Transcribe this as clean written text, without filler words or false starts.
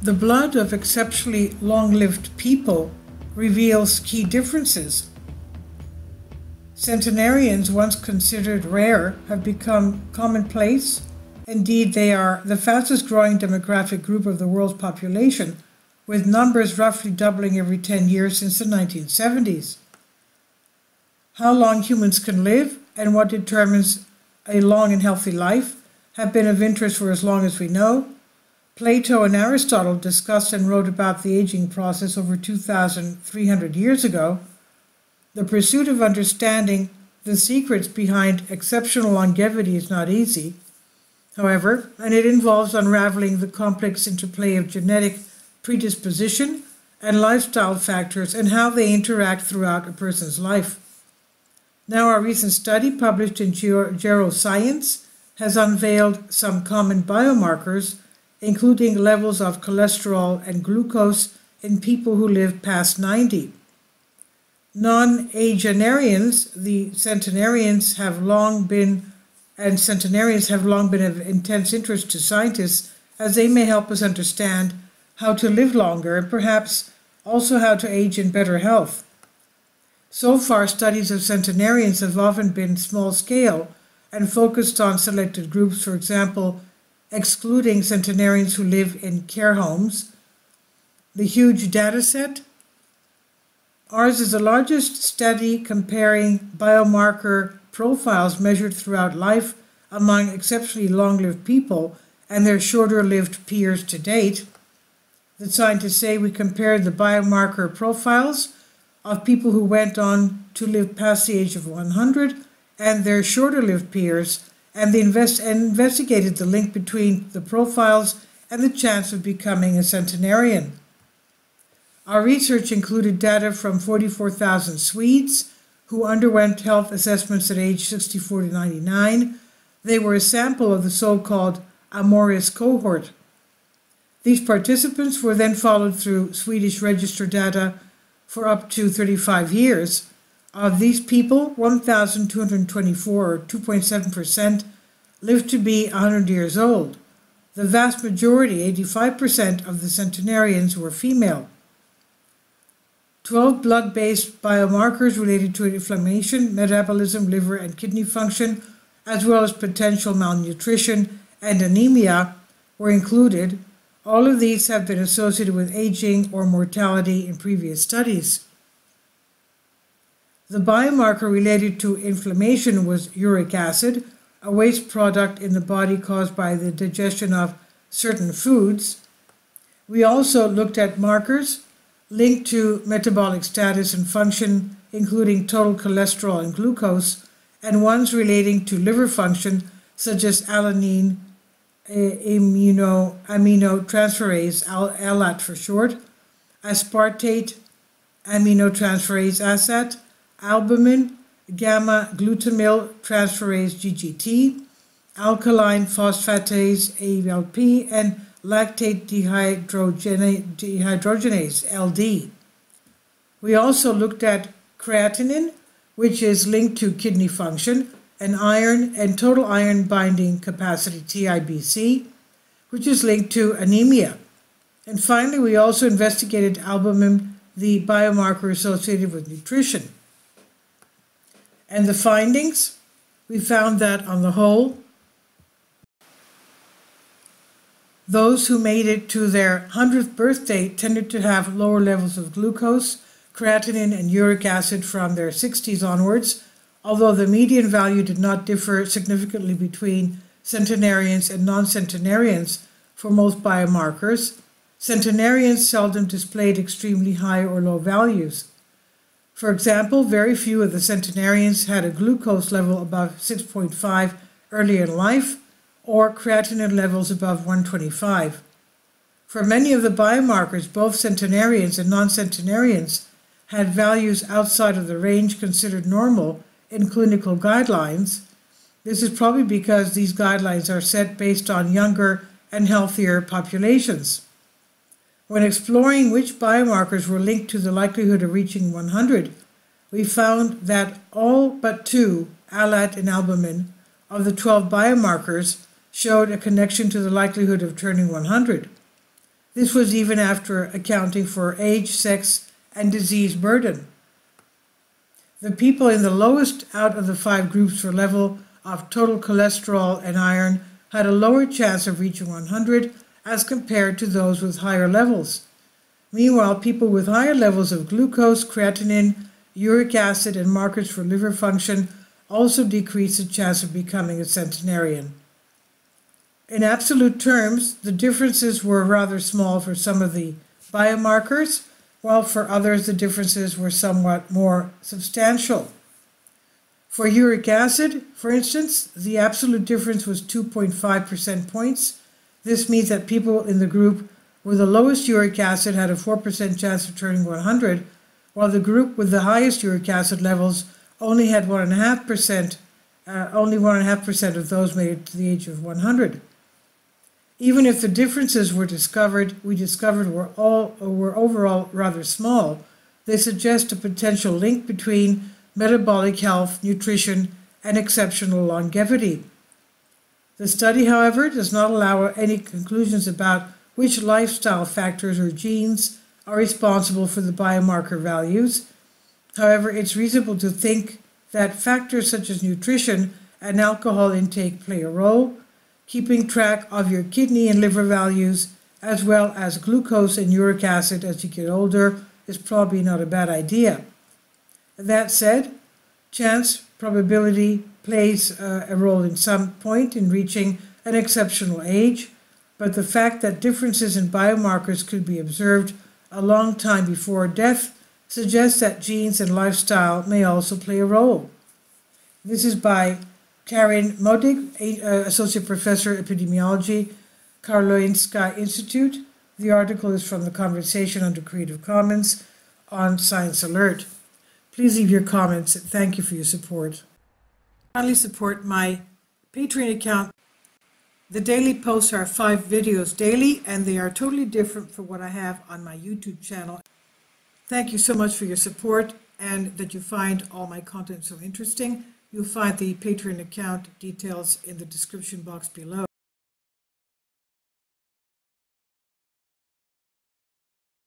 The blood of exceptionally long-lived people reveals key differences. Centenarians, once considered rare, have become commonplace. Indeed, they are the fastest growing demographic group of the world's population, with numbers roughly doubling every 10 years since the 1970s. How long humans can live and what determines a long and healthy life have been of interest for as long as we know. Plato and Aristotle discussed and wrote about the aging process over 2,300 years ago. The pursuit of understanding the secrets behind exceptional longevity is not easy, however, and it involves unraveling the complex interplay of genetic predisposition and lifestyle factors and how they interact throughout a person's life. Now, our recent study, published in Geroscience, has unveiled some common biomarkers, including levels of cholesterol and glucose in people who live past 90. Non-agenarians, the centenarians, have long been of intense interest to scientists, as they may help us understand how to live longer and perhaps also how to age in better health. So far, studies of centenarians have often been small scale and focused on selected groups, for example, excluding centenarians who live in care homes. The huge data set. Ours is the largest study comparing biomarker profiles measured throughout life among exceptionally long-lived people and their shorter-lived peers to date. The scientists say we compared the biomarker profiles of people who went on to live past the age of 100 and their shorter-lived peers, and they investigated the link between the profiles and the chance of becoming a centenarian. Our research included data from 44,000 Swedes who underwent health assessments at age 64 to 99. They were a sample of the so-called Amoris cohort. These participants were then followed through Swedish register data for up to 35 years. Of these people, 1,224, or 2.7%, lived to be 100 years old. The vast majority, 85% of the centenarians, were female. 12 blood-based biomarkers related to inflammation, metabolism, liver and kidney function, as well as potential malnutrition and anemia, were included. All of these have been associated with aging or mortality in previous studies. The biomarker related to inflammation was uric acid, a waste product in the body caused by the digestion of certain foods. We also looked at markers linked to metabolic status and function, including total cholesterol and glucose, and ones relating to liver function, such as alanine aminotransferase, ALAT for short, aspartate aminotransferase ASAT, albumin, gamma-glutamyl transferase GGT, alkaline phosphatase ALP, and lactate dehydrogenase LD. We also looked at creatinine, which is linked to kidney function, and iron and total iron binding capacity TIBC, which is linked to anemia. And finally, we also investigated albumin, the biomarker associated with nutrition. And the findings, we found that on the whole, those who made it to their 100th birthday tended to have lower levels of glucose, creatinine, and uric acid from their 60s onwards, although the median value did not differ significantly between centenarians and non-centenarians for most biomarkers. Centenarians seldom displayed extremely high or low values. For example, very few of the centenarians had a glucose level above 6.5 early in life, or creatinine levels above 125. For many of the biomarkers, both centenarians and non-centenarians had values outside of the range considered normal in clinical guidelines. This is probably because these guidelines are set based on younger and healthier populations. When exploring which biomarkers were linked to the likelihood of reaching 100, we found that all but 2, ALAT and albumin, of the 12 biomarkers showed a connection to the likelihood of turning 100. This was even after accounting for age, sex, and disease burden. The people in the lowest out of the 5 groups for level of total cholesterol and iron had a lower chance of reaching 100 as compared to those with higher levels. Meanwhile, people with higher levels of glucose, creatinine, uric acid, and markers for liver function also decreased the chance of becoming a centenarian. In absolute terms, the differences were rather small for some of the biomarkers, while for others the differences were somewhat more substantial. For uric acid, for instance, the absolute difference was 2.5 percentage points. This means that people in the group with the lowest uric acid had a 4% chance of turning 100, while the group with the highest uric acid levels only had 1.5%, only 1.5% of those made it to the age of 100. Even if the differences we discovered were overall rather small, they suggest a potential link between metabolic health, nutrition, and exceptional longevity. The study, however, does not allow any conclusions about which lifestyle factors or genes are responsible for the biomarker values. However, it's reasonable to think that factors such as nutrition and alcohol intake play a role. Keeping track of your kidney and liver values, as well as glucose and uric acid as you get older, is probably not a bad idea. That said, chance, probability plays a role in some point in reaching an exceptional age, but the fact that differences in biomarkers could be observed a long time before death suggests that genes and lifestyle may also play a role. This is by Karin Modig, Associate Professor, Epidemiology, Karolinska Institute. The article is from the conversation under Creative Commons on Science Alert. Please leave your comments. Thank you for your support. Kindly support my Patreon account. The daily posts are 5 videos daily, and they are totally different from what I have on my YouTube channel. Thank you so much for your support and that you find all my content so interesting. You'll find the Patreon account details in the description box below.